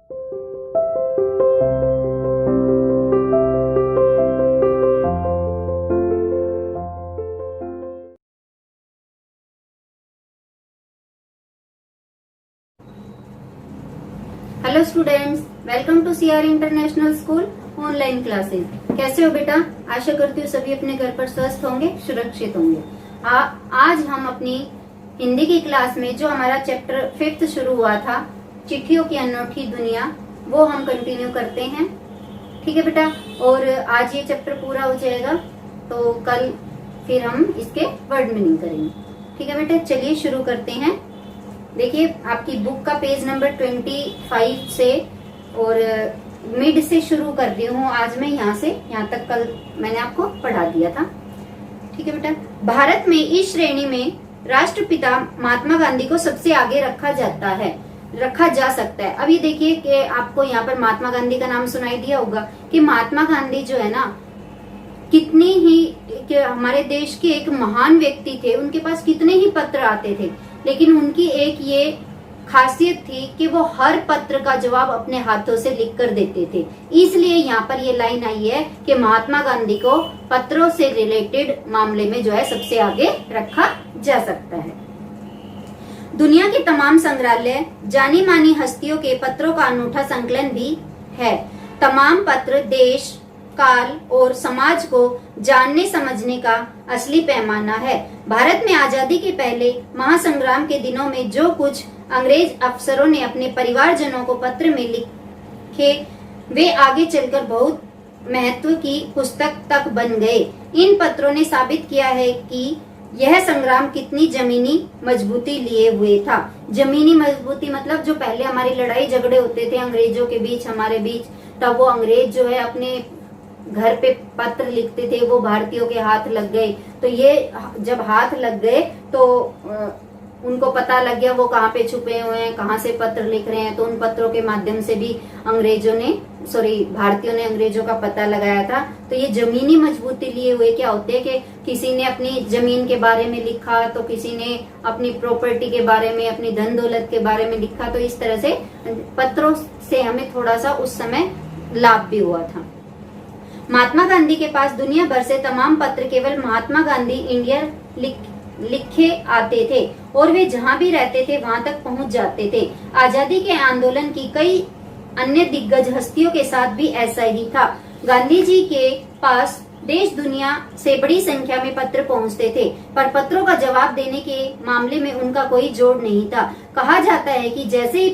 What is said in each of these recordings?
Hello students, welcome to CR international school online classes. कैसे हो बेटा? आशा करती हूँ सभी अपने घर पर स्वस्थ होंगे, सुरक्षित होंगे। आज हम अपनी हिंदी की क्लास में जो हमारा चैप्टर 5th शुरू हुआ था, चिट्ठियों की अनोखी दुनिया, वो हम कंटिन्यू करते हैं। ठीक है बेटा, और आज ये चैप्टर पूरा हो जाएगा तो कल फिर हम इसके वर्ड मीनिंग करेंगे। ठीक है बेटा, चलिए शुरू करते हैं। देखिए, आपकी बुक का पेज नंबर 25 से और मिड से शुरू कर रही हूँ आज मैं, यहाँ से यहाँ तक कल मैंने आपको पढ़ा दिया था। ठीक है बेटा, भारत में इस श्रेणी में राष्ट्रपिता महात्मा गांधी को सबसे आगे रखा जा सकता है। अभी देखिए कि आपको यहाँ पर महात्मा गांधी का नाम सुनाई दिया होगा कि महात्मा गांधी जो है ना, कितनी ही हमारे देश के एक महान व्यक्ति थे, उनके पास कितने ही पत्र आते थे, लेकिन उनकी एक ये खासियत थी कि वो हर पत्र का जवाब अपने हाथों से लिख कर देते थे। इसलिए यहाँ पर ये लाइन आई है कि महात्मा गांधी को पत्रों से रिलेटेड मामले में जो है सबसे आगे रखा जा सकता है। दुनिया के तमाम संग्रहालय जानी मानी हस्तियों के पत्रों का अनूठा संकलन भी है। तमाम पत्र देश, काल और समाज को जानने समझने का असली पैमाना है। भारत में आजादी के पहले महासंग्राम के दिनों में जो कुछ अंग्रेज अफसरों ने अपने परिवारजनों को पत्र में लिखे, वे आगे चलकर बहुत महत्व की पुस्तक तक बन गए। इन पत्रों ने साबित किया है कि यह संग्राम कितनी जमीनी मजबूती लिए हुए था। जमीनी मजबूती मतलब जो पहले हमारी लड़ाई झगड़े होते थे अंग्रेजों के बीच, हमारे बीच, तब वो अंग्रेज जो है अपने घर पे पत्र लिखते थे, वो भारतीयों के हाथ लग गए। तो ये जब हाथ लग गए तो उनको पता लग गया वो कहाँ पे छुपे हुए हैं, कहाँ से पत्र लिख रहे हैं। तो उन पत्रों के माध्यम से भी भारतीयों ने अंग्रेजों का पता लगाया था। तो ये जमीनी मजबूती लिए हुए क्या होते हैं कि किसी ने अपनी जमीन के बारे में लिखा, तो किसी ने अपनी प्रॉपर्टी के बारे में, अपनी धन दौलत के बारे में लिखा। तो इस तरह से पत्रों से हमें थोड़ा सा उस समय लाभ भी हुआ था। महात्मा गांधी के पास दुनिया भर से तमाम पत्र केवल महात्मा गांधी इंडिया लिखे आते थे और वे जहां भी रहते थे वहां तक पहुंच जाते थे। आजादी के आंदोलन की कई अन्य दिग्गज हस्तियों के साथ भी ऐसा ही था। गांधी जी के पास देश दुनिया से बड़ी संख्या में पत्र पहुंचते थे, पर पत्रों का जवाब देने के मामले में उनका कोई जोड़ नहीं था। कहा जाता है कि जैसे ही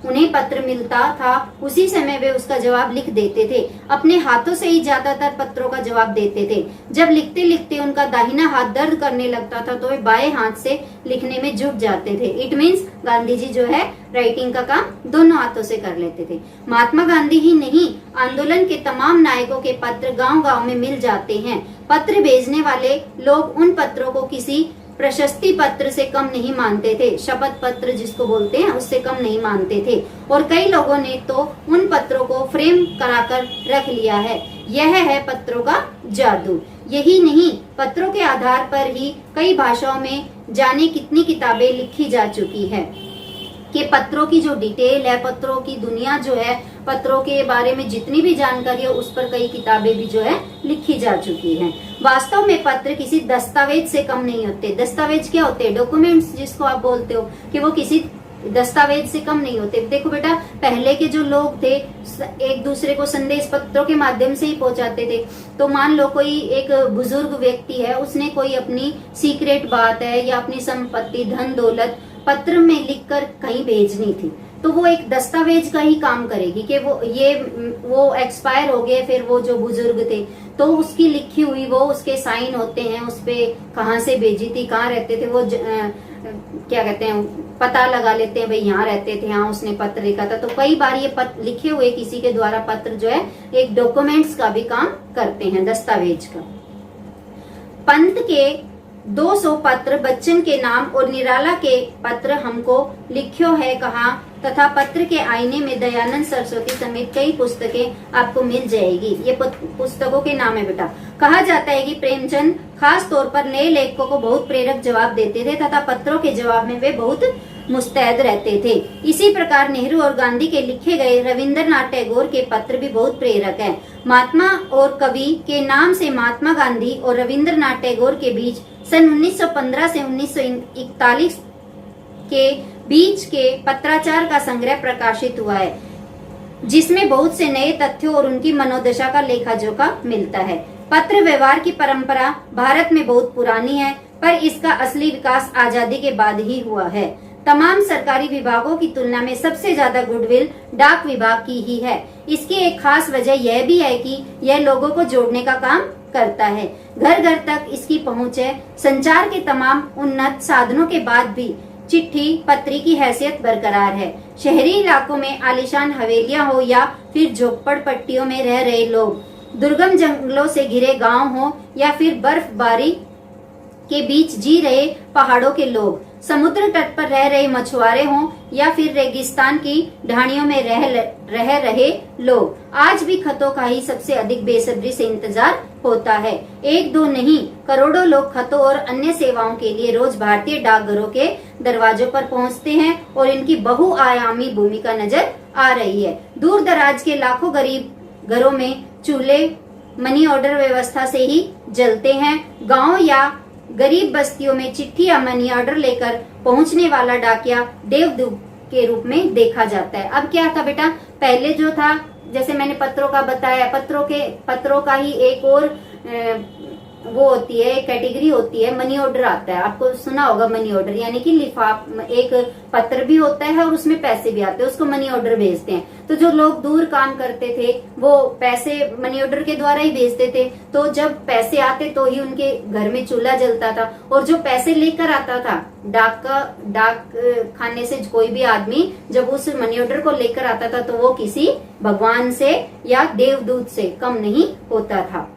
उन्हें पत्र मिलता था, उसी समय वे उसका जवाब लिख देते थे। अपने हाथों से ही ज्यादातर पत्रों का जवाब देते थे। जब लिखते लिखते उनका दाहिना हाथ दर्द करने लगता था तो वे बाएं हाथ से लिखने में जुट जाते थे। इट मीन्स गांधी जी जो है राइटिंग का काम दोनों हाथों से कर लेते थे। महात्मा गांधी ही नहीं, आंदोलन के तमाम नायकों के पत्र गांव-गांव में मिल जाते हैं। पत्र भेजने वाले लोग उन पत्रों को किसी प्रशस्ति पत्र से कम नहीं मानते थे, शपथ पत्र जिसको बोलते हैं उससे कम नहीं मानते थे। और कई लोगों ने तो उन पत्रों को फ्रेम कराकर रख लिया है। यह है पत्रों का जादू। यही नहीं, पत्रों के आधार पर ही कई भाषाओं में जाने कितनी किताबें लिखी जा चुकी है। कि पत्रों की जो डिटेल है, पत्रों की दुनिया जो है, पत्रों के बारे में जितनी भी जानकारी है उस पर कई किताबें भी जो है लिखी जा चुकी हैं। वास्तव में पत्र किसी दस्तावेज से कम नहीं होते। दस्तावेज क्या होते हैं? डॉक्यूमेंट्स जिसको आप बोलते हो, कि वो किसी दस्तावेज से कम नहीं होते। देखो बेटा, पहले के जो लोग थे एक दूसरे को संदेश पत्रों के माध्यम से ही पहुंचाते थे। तो मान लो कोई एक बुजुर्ग व्यक्ति है, उसने कोई अपनी सीक्रेट बात है या अपनी संपत्ति, धन दौलत पत्र में लिखकर कहीं भेजनी थी, तो वो एक दस्तावेज का ही काम करेगी कि वो एक्सपायर हो गए, फिर वो जो बुजुर्ग थे तो उसकी लिखी हुई वो उसके साइन होते हैं, उस पे कहाँ से भेजी थी, कहाँ रहते थे, वो क्या कहते हैं, पता लगा लेते हैं, भाई यहाँ रहते थे, यहाँ उसने पत्र लिखा था। तो कई बार ये लिखे हुए किसी के द्वारा पत्र जो है एक डॉक्यूमेंट्स का भी काम करते हैं, दस्तावेज का। पंत के 200 पत्र, बच्चन के नाम और निराला के पत्र हमको लिखियो है कहा तथा पत्र के आईने में दयानंद सरस्वती समेत कई पुस्तकें आपको मिल जाएगी। ये पुस्तकों के नाम है बेटा। कहा जाता है कि प्रेमचंद खास तौर पर नए लेखकों को बहुत प्रेरक जवाब देते थे तथा पत्रों के जवाब में वे बहुत मुस्तैद रहते थे। इसी प्रकार नेहरू और गांधी के लिखे गए रविंद्रनाथ टैगोर के पत्र भी बहुत प्रेरक हैं। महात्मा और कवि के नाम से महात्मा गांधी और रविंद्रनाथ टैगोर के बीच सन 1915 से 1941 के बीच के पत्राचार का संग्रह प्रकाशित हुआ है, जिसमें बहुत से नए तथ्यों और उनकी मनोदशा का लेखा जोखा मिलता है। पत्र व्यवहार की परंपरा भारत में बहुत पुरानी है, पर इसका असली विकास आजादी के बाद ही हुआ है। तमाम सरकारी विभागों की तुलना में सबसे ज्यादा गुडविल डाक विभाग की ही है। इसकी एक खास वजह यह भी है कि यह लोगों को जोड़ने का काम करता है। घर घर तक इसकी पहुंच है। संचार के तमाम उन्नत साधनों के बाद भी चिट्ठी पत्री की हैसियत बरकरार है। शहरी इलाकों में आलीशान हवेलियां हो या फिर झोपड़पट्टियों में रह रहे लोग, दुर्गम जंगलों से घिरे गांव हो या फिर बर्फबारी के बीच जी रहे पहाड़ों के लोग, समुद्र तट पर रह रहे मछुआरे हों या फिर रेगिस्तान की ढाणियों में रह रहे लोग, आज भी खतों का ही सबसे अधिक बेसब्री से इंतजार होता है। एक दो नहीं, करोड़ों लोग खतों और अन्य सेवाओं के लिए रोज भारतीय डाकघरों के दरवाजों पर पहुंचते हैं और इनकी बहुआयामी भूमिका नजर आ रही है। दूर दराज के लाखों गरीब घरों में चूल्हे मनी ऑर्डर व्यवस्था से ही जलते हैं। गांव या गरीब बस्तियों में चिट्ठी या मनी ऑर्डर लेकर पहुंचने वाला डाकिया देवदूत के रूप में देखा जाता है। अब क्या था बेटा, पहले जो था, जैसे मैंने पत्रों का बताया, पत्रों का ही एक और वो होती है, कैटेगरी होती है, मनी ऑर्डर आता है। आपको सुना होगा मनी ऑर्डर, यानी कि एक पत्र भी होता है और उसमें पैसे भी आते हैं, उसको मनी ऑर्डर भेजते हैं। तो जो लोग दूर काम करते थे वो पैसे मनी ऑर्डर के द्वारा ही भेजते थे। तो जब पैसे आते तो ही उनके घर में चूल्हा जलता था। और जो पैसे लेकर आता था डाक खाने से, कोई भी आदमी जब उस मनी ऑर्डर को लेकर आता था तो वो किसी भगवान से या देवदूत से कम नहीं होता था।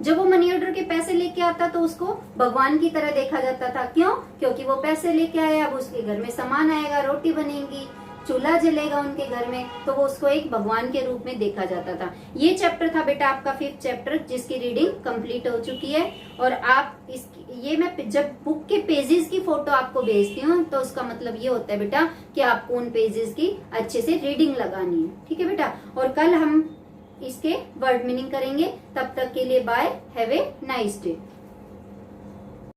जब वो मनी ऑर्डर के पैसे लेके आता तो उसको भगवान की तरह देखा जाता था। क्यों? क्योंकि वो पैसे लेके आया, अब उसके घर में सामान आएगा, रोटी बनेगी, चूल्हा जलेगा उनके घर में, तो वो उसको एक भगवान के रूप में देखा जाता था। ये चैप्टर था बेटा आपका 5th चैप्टर, जिसकी रीडिंग कंप्लीट हो चुकी है। और आप ये मैं जब बुक के पेजेस की फोटो आपको भेजती हूँ तो उसका मतलब ये होता है बेटा कि आपको उन पेजेस की अच्छे से रीडिंग लगानी है। ठीक है बेटा, और कल हम इसके वर्ड मीनिंग करेंगे। तब तक के लिए bye, have a nice day.